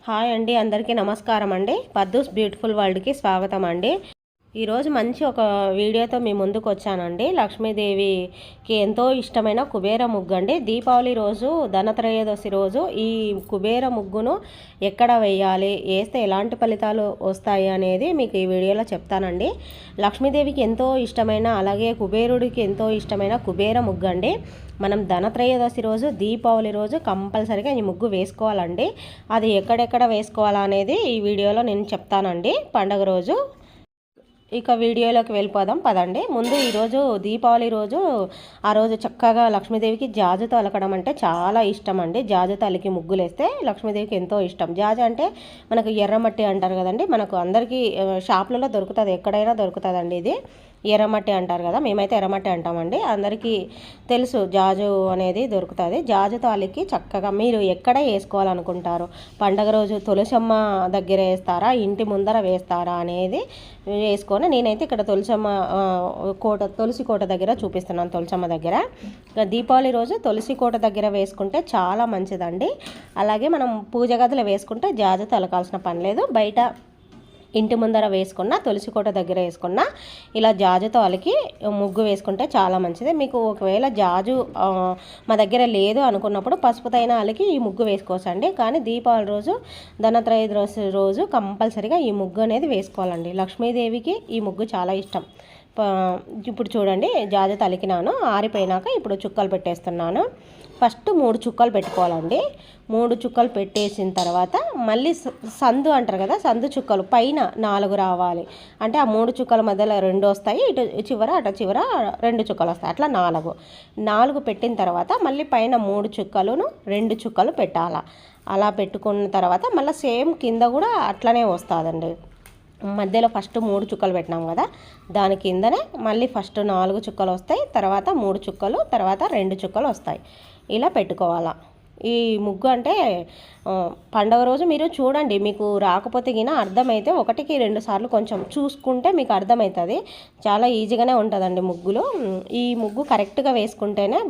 Hi అండి, అందరికీ నమస్కారం అండి. పద్దూస్ బ్యూటిఫుల్ వరల్డ్కి స్వాగతం అండి. ఈరోజు మంచి ఒక వీడియోతో మీ ముందుకు వచ్చానండి. లక్ష్మీదేవికి ఎంతో ఇష్టమైన కుబేర ముగ్గు అండి. దీపావళి రోజు, ధనత్రయోదశి రోజు ఈ కుబేర ముగ్గును ఎక్కడ వేయాలి, వేస్తే ఎలాంటి ఫలితాలు వస్తాయి అనేది మీకు ఈ వీడియోలో చెప్తానండి. లక్ష్మీదేవికి ఎంతో ఇష్టమైన, అలాగే కుబేరుడికి ఎంతో ఇష్టమైన కుబేర ముగ్గు అండి. మనం ధనత్రయోదశి రోజు, దీపావళి రోజు కంపల్సరీగా ఈ ముగ్గు వేసుకోవాలండి. అది ఎక్కడెక్కడ వేసుకోవాలా అనేది ఈ వీడియోలో నేను చెప్తానండి. పండగ రోజు ఇక వీడియోలోకి వెళ్ళిపోదాం పదండి. ముందు ఈరోజు దీపావళి రోజు, ఆ రోజు చక్కగా లక్ష్మీదేవికి జాజుతో అలకడం అంటే చాలా ఇష్టం అండి. జాజుతో అలికి ముగ్గులు వేస్తే లక్ష్మీదేవికి ఎంతో ఇష్టం. జాజు అంటే మనకు ఎర్రమట్టి అంటారు కదండి, మనకు అందరికీ షాప్లలో దొరుకుతుంది, ఎక్కడైనా దొరుకుతుందండి. ఇది ఎర్రమట్టి అంటారు కదా, మేమైతే ఎర్రమట్టి అంటామండి. అందరికీ తెలుసు జాజు అనేది దొరుకుతుంది. జాజుతో అలికి చక్కగా మీరు ఎక్కడ వేసుకోవాలనుకుంటారు, పండగ రోజు తులసమ్మ దగ్గర వేస్తారా, ఇంటి ముందర వేస్తారా అనేది వేసుకొని, నేనైతే ఇక్కడ తులసి కోట దగ్గర చూపిస్తున్నాను. తులసమ్మ దగ్గర దీపావళి రోజు తులసి కోట దగ్గర వేసుకుంటే చాలా మంచిదండి. అలాగే మనం పూజ గదిలో వేసుకుంటే జాజుతో అలకాల్సిన పని లేదు. బయట ఇంటి ముందర వేసుకున్న, తులసి కోట దగ్గర వేసుకున్న, ఇలా జాజుతో అలికి ముగ్గు వేసుకుంటే చాలా మంచిది. మీకు ఒకవేళ జాజు మా దగ్గర లేదు అనుకున్నప్పుడు పసుపుతైనా అలికి ఈ ముగ్గు వేసుకోవచ్చండి. కానీ దీపావళి రోజు, ధనత్రయోదశి రోజు కంపల్సరీగా ఈ ముగ్గు అనేది వేసుకోవాలండి. లక్ష్మీదేవికి ఈ ముగ్గు చాలా ఇష్టం. ఇప్పుడు చూడండి, జాజుతో అలికినాను, ఆరిపోయినాక ఇప్పుడు చుక్కలు పెట్టేస్తున్నాను. ఫస్ట్ 3 చుక్కలు పెట్టుకోవాలండి. 3 చుక్కలు పెట్టేసిన తర్వాత మళ్ళీ సందు అంటారు కదా, సందు చుక్కలు పైన 4 రావాలి. అంటే ఆ 3 చుక్కల మధ్యలో 2 వస్తాయి, ఇటు చివర అటు చివర 2 చుక్కలు వస్తాయి, అట్లా 4 పెట్టిన తర్వాత మళ్ళీ పైన 3 చుక్కలను 2 చుక్కలు పెట్టాలా. అలా పెట్టుకున్న తర్వాత మళ్ళీ సేమ్ కింద కూడా అట్లనే వస్తుందండి. మధ్యలో ఫస్ట్ 3 చుక్కలు పెట్టినాం కదా, దాని కిందనే మళ్ళీ ఫస్ట్ 4 చుక్కలు వస్తాయి, తర్వాత 3 చుక్కలు, తర్వాత 2 చుక్కలు వస్తాయి. ఇలా పెట్టుకోవాలా. ఈ ముగ్గు అంటే పండగ రోజు మీరు చూడండి, మీకు రాకపోతే గిన అర్థమైతే 1కి 2 సార్లు కొంచెం చూసుకుంటే మీకు అర్థమవుతుంది. చాలా ఈజీగానే ఉంటుందండి ముగ్గులు. ఈ ముగ్గు కరెక్ట్గా వేసుకుంటేనే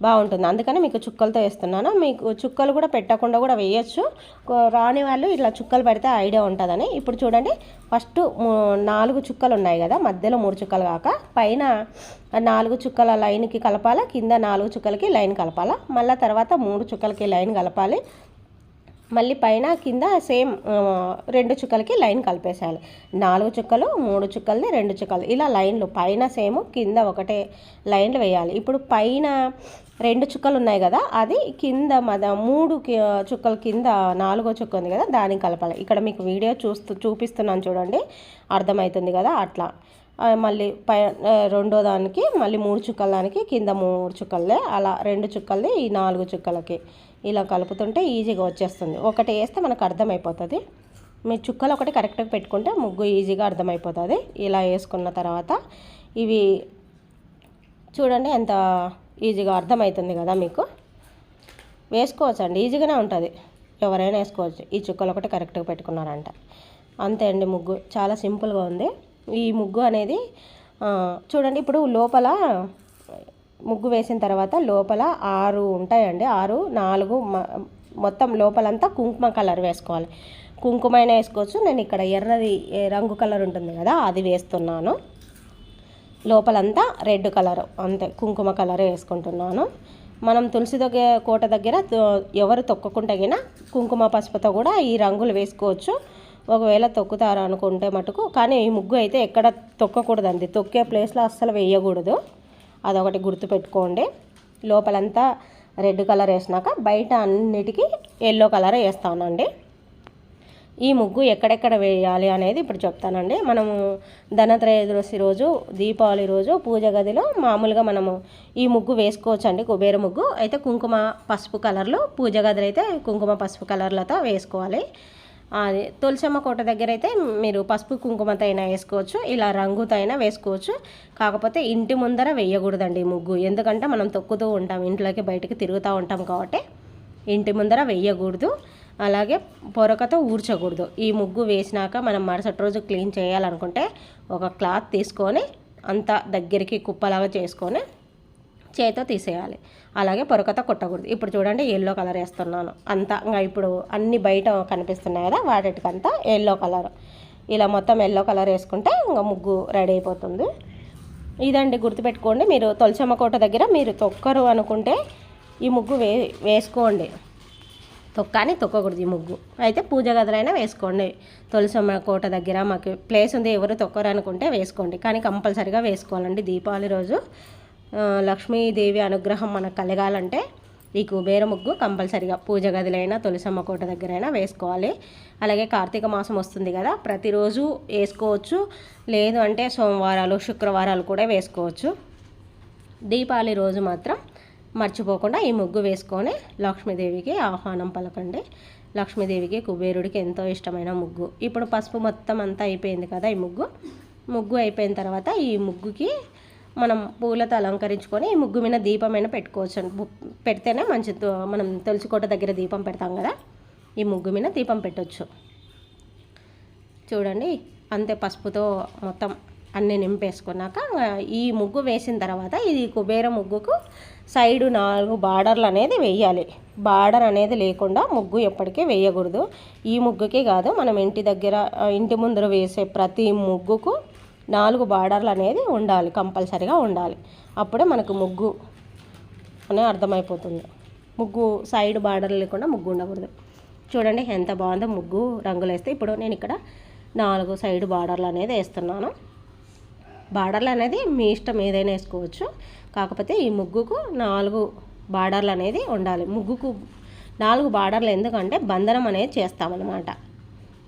బాగుంటుంది. అందుకని మీకు చుక్కలతో వేస్తున్నాను. మీకు చుక్కలు కూడా పెట్టకుండా కూడా వేయచ్చు, రాని వాళ్ళు ఇట్లా చుక్కలు పెడితే ఐడియా ఉంటుందని. ఇప్పుడు చూడండి, ఫస్ట్ 4 చుక్కలు ఉన్నాయి కదా, మధ్యలో 3 చుక్కలు కాక పైన 4 చుక్కల లైన్కి కలపాలా, కింద 4 చుక్కలకి లైన్ కలపాలా, మళ్ళీ తర్వాత 3 చుక్కలకి లైన్ కలపాలి, మళ్ళీ పైన కింద సేమ్ 2 చుక్కలకి లైన్ కలిపేసేయాలి. 4 చుక్కలు, 3 చుక్కల్ని 2 చుక్కలు, ఇలా లైన్లు పైన సేమ్, కింద ఒకటే లైన్లు వేయాలి. ఇప్పుడు పైన 2 చుక్కలు ఉన్నాయి కదా, అది కింద 3 చుక్కల కింద 4వ చుక్క ఉంది కదా, దానికి కలపాలి. ఇక్కడ మీకు వీడియో చూపిస్తున్నాను చూడండి, అర్థమవుతుంది కదా. అట్లా మళ్ళీ రెండో దానికి మళ్ళీ 3 చుక్కల దానికి కింద 3 చుక్కలే, అలా 2 చుక్కల్ని ఈ 4 చుక్కలకి ఇలా కలుపుతుంటే ఈజీగా వచ్చేస్తుంది. ఒకటి వేస్తే మనకు అర్థమైపోతుంది. మీ చుక్కలు ఒకటి కరెక్ట్గా పెట్టుకుంటే ముగ్గు ఈజీగా అర్థమైపోతుంది. ఇలా వేసుకున్న తర్వాత ఇవి చూడండి ఎంత ఈజీగా అర్థమవుతుంది కదా, మీకు వేసుకోవచ్చు అండి, ఈజీగానే ఉంటుంది, ఎవరైనా వేసుకోవచ్చు. ఈ చుక్కలు ఒకటి కరెక్ట్గా పెట్టుకున్నారంట, అంతే అండి. ముగ్గు చాలా సింపుల్గా ఉంది. ఈ ముగ్గు అనేది చూడండి, ఇప్పుడు లోపల ముగ్గు వేసిన తర్వాత లోపల 6 ఉంటాయండి, 6, 4 మొత్తం లోపలంతా కుంకుమ కలర్ వేసుకోవాలి. కుంకుమైనా వేసుకోవచ్చు, నేను ఇక్కడ ఎర్రది రంగు కలర్ ఉంటుంది కదా అది వేస్తున్నాను. లోపలంతా రెడ్ కలర్, అంతే కుంకుమ కలర్ వేసుకుంటున్నాను. మనం తులసి కోట దగ్గర ఎవరు తొక్కకుంటే గిన కుంకుమ పసుపుతో కూడా ఈ రంగులు వేసుకోవచ్చు, ఒకవేళ తొక్కుతారు అనుకుంటే మటుకు. కానీ ఈ ముగ్గు అయితే ఎక్కడ తొక్కకూడదండి, తొక్కే ప్లేస్లో అస్సలు వేయకూడదు, అదొకటి గుర్తుపెట్టుకోండి. లోపలంతా రెడ్ కలర్ వేసినాక బయట అన్నిటికీ ఎల్లో కలర్ వేస్తానండి. ఈ ముగ్గు ఎక్కడెక్కడ వేయాలి అనేది ఇప్పుడు చెప్తానండి. మనము ధనత్రయోదశి రోజు, దీపావళి రోజు పూజ గదిలో మామూలుగా మనము ఈ ముగ్గు వేసుకోవచ్చండి, కుబేర ముగ్గు అయితే. కుంకుమ పసుపు కలర్లో పూజ గదిలో అయితే కుంకుమ పసుపు కలర్లతో వేసుకోవాలి. అది తులసమ్మ కోట దగ్గర అయితే మీరు పసుపు కుంకుమతో అయినా వేసుకోవచ్చు, ఇలా రంగుతో అయినా వేసుకోవచ్చు. కాకపోతే ఇంటి ముందర వేయకూడదండి ఈ ముగ్గు, ఎందుకంటే మనం తొక్కుతూ ఉంటాం, ఇంట్లోకి బయటికి తిరుగుతూ ఉంటాం కాబట్టి ఇంటి ముందర వేయకూడదు. అలాగే పొరకతో ఊడ్చకూడదు. ఈ ముగ్గు వేసినాక మనం మరుసటి రోజు క్లీన్ చేయాలనుకుంటే ఒక క్లాత్ తీసుకొని అంతా దగ్గరికి కుప్పలాగా చేసుకొని చేతితో తీసేయాలి. అలాగే పొరకతో కొట్టకూడదు. ఇప్పుడు చూడండి ఎల్లో కలర్ వేస్తున్నాను అంతా. ఇంకా ఇప్పుడు అన్ని బయట కనిపిస్తున్నాయి కదా, వాటికంతా ఎల్లో కలర్. ఇలా మొత్తం ఎల్లో కలర్ వేసుకుంటే ఇంకా ముగ్గు రెడీ అయిపోతుంది. ఇదండి గుర్తుపెట్టుకోండి. మీరు తులసమ్మ కోట దగ్గర మీరు తొక్కరు అనుకుంటే ఈ ముగ్గు వేసుకోండి. తొక్కని తొక్కకూడదు ఈ ముగ్గు. అయితే పూజ గదులైనా వేసుకోండి. తులసమ్మ కోట దగ్గర మాకు ప్లేస్ ఉంది, ఎవరు తొక్కరు అనుకుంటే వేసుకోండి. కానీ కంపల్సరిగా వేసుకోవాలండి. దీపావళి రోజు లక్ష్మీదేవి అనుగ్రహం మనకు కలగాలంటే ఈ కుబేర ముగ్గు కంపల్సరిగా పూజ గదిలైనా తులసమ్మ కోట దగ్గరైనా వేసుకోవాలి. అలాగే కార్తీక మాసం వస్తుంది కదా, ప్రతిరోజు వేసుకోవచ్చు. లేదు అంటే సోమవారాలు శుక్రవారాలు కూడా వేసుకోవచ్చు. దీపావళి రోజు మాత్రం మర్చిపోకుండా ఈ ముగ్గు వేసుకొని లక్ష్మీదేవికి ఆహ్వానం పలకండి. లక్ష్మీదేవికి కుబేరుడికి ఎంతో ఇష్టమైన ముగ్గు. ఇప్పుడు పసుపు మొత్తం అంతా అయిపోయింది కదా, ఈ ముగ్గు అయిపోయిన తర్వాత ఈ ముగ్గుకి మనం పూలతో అలంకరించుకొని ఈ ముగ్గు మీద దీపమైనా పెట్టుకోవచ్చు. పెడితేనే మంచిది. మనం తులసికోట దగ్గర దీపం పెడతాం కదా, ఈ ముగ్గు మీద దీపం పెట్టవచ్చు. చూడండి అంతే, పసుపుతో మొత్తం అన్నీ నింపేసుకున్నాక ఈ ముగ్గు వేసిన తర్వాత ఇది కుబేర ముగ్గుకు సైడు 4 బార్డర్లు అనేది వేయాలి. బార్డర్ అనేది లేకుండా ముగ్గు ఎప్పటికీ వేయకూడదు. ఈ ముగ్గుకి కాదు, మనం ఇంటి ముందర వేసే ప్రతి ముగ్గుకు 4 బార్డర్లు అనేది ఉండాలి, కంపల్సరిగా ఉండాలి. అప్పుడే మనకు ముగ్గు అనే అర్థమైపోతుంది. ముగ్గు సైడ్ బార్డర్ లేకుండా ముగ్గు ఉండకూడదు. చూడండి ఎంత బాగుందో ముగ్గు రంగులు వేస్తే. ఇప్పుడు నేను ఇక్కడ 4 సైడ్ బార్డర్లు అనేది వేస్తున్నాను. బార్డర్లు అనేది మీ ఇష్టం ఏదైనా వేసుకోవచ్చు. కాకపోతే ఈ ముగ్గుకు 4 బార్డర్లు అనేది ఉండాలి. ముగ్గుకు 4 బార్డర్లు ఎందుకంటే బంధనం అనేది చేస్తామన్నమాట.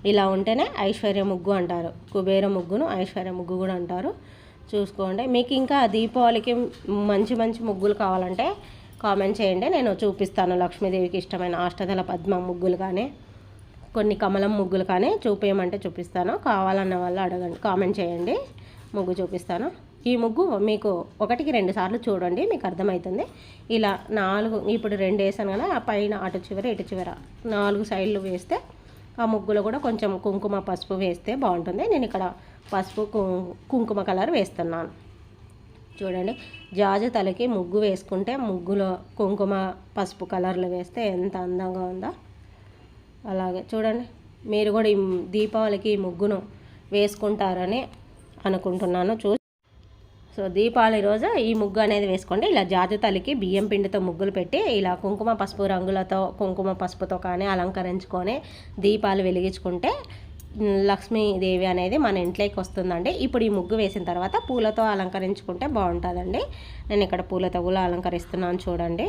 ఇలా ఉంటేనే ఐశ్వర్య ముగ్గు అంటారు. కుబేర ముగ్గును ఐశ్వర్య ముగ్గు కూడా అంటారు. చూసుకోండి. మీకు ఇంకా దీపావళికి మంచి మంచి ముగ్గులు కావాలంటే కామెంట్ చేయండి, నేను చూపిస్తాను. లక్ష్మీదేవికి ఇష్టమైన అష్టదళ పద్మ ముగ్గులు కానీ కొన్ని కమలం ముగ్గులు కానీ చూపించమంటే చూపిస్తాను. కావాలన్న వాళ్ళు అడగండి, కామెంట్ చేయండి, ముగ్గు చూపిస్తాను. ఈ ముగ్గు మీకు 1కి 2 సార్లు చూడండి, మీకు అర్థమవుతుంది. ఇలా 4 ఇప్పుడు 2 వేసాను కదా, ఆ పైన అటు చివర ఇటు చివర 4 సైడ్లు వేస్తే ఆ ముగ్గులో కూడా కొంచెం కుంకుమ పసుపు వేస్తే బాగుంటుంది. నేను ఇక్కడ పసుపు కుంకుమ కలర్ వేస్తున్నాను. చూడండి జాజి తలకి ముగ్గు వేసుకుంటే ముగ్గులో కుంకుమ పసుపు కలర్లు వేస్తే ఎంత అందంగా ఉందో. అలాగే చూడండి, మీరు కూడా ఈ దీపావళికి ముగ్గును వేసుకుంటారని అనుకుంటున్నాను. సో దీపావళి రోజు ఈ ముగ్గు అనేది వేసుకోండి. ఇలా జాజి తల్లికి బియ్యం పిండితో ముగ్గులు పెట్టి ఇలా కుంకుమ పసుపు రంగులతో కుంకుమ పసుపుతో కానీ అలంకరించుకొని దీపాలు వెలిగించుకుంటే లక్ష్మీదేవి అనేది మన ఇంట్లోకి వస్తుందండి. ఇప్పుడు ఈ ముగ్గు వేసిన తర్వాత పూలతో అలంకరించుకుంటే బాగుంటుందండి. నేను ఇక్కడ పూలతో కూడా అలంకరిస్తున్నాను చూడండి.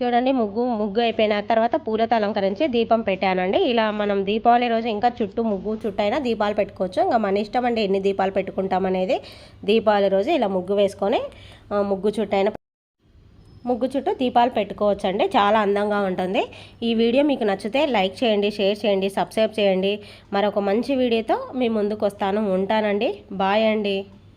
చూడండి ముగ్గు అయిపోయిన తర్వాత పూలతో అలంకరించి దీపం పెట్టానండి. ఇలా మనం దీపావళి రోజు ఇంకా చుట్టూ అయినా దీపాలు పెట్టుకోవచ్చు. ఇంకా మన ఇష్టం అండి ఎన్ని దీపాలు పెట్టుకుంటాం అనేది. దీపావళి రోజు ఇలా ముగ్గు వేసుకొని ముగ్గు చుట్టూ దీపాలు పెట్టుకోవచ్చు అండి. చాలా అందంగా ఉంటుంది. ఈ వీడియో మీకు నచ్చితే లైక్ చేయండి, షేర్ చేయండి, సబ్స్క్రైబ్ చేయండి. మరొక మంచి వీడియోతో మీ ముందుకు వస్తాను. ఉంటానండి. బాయ్ అండి.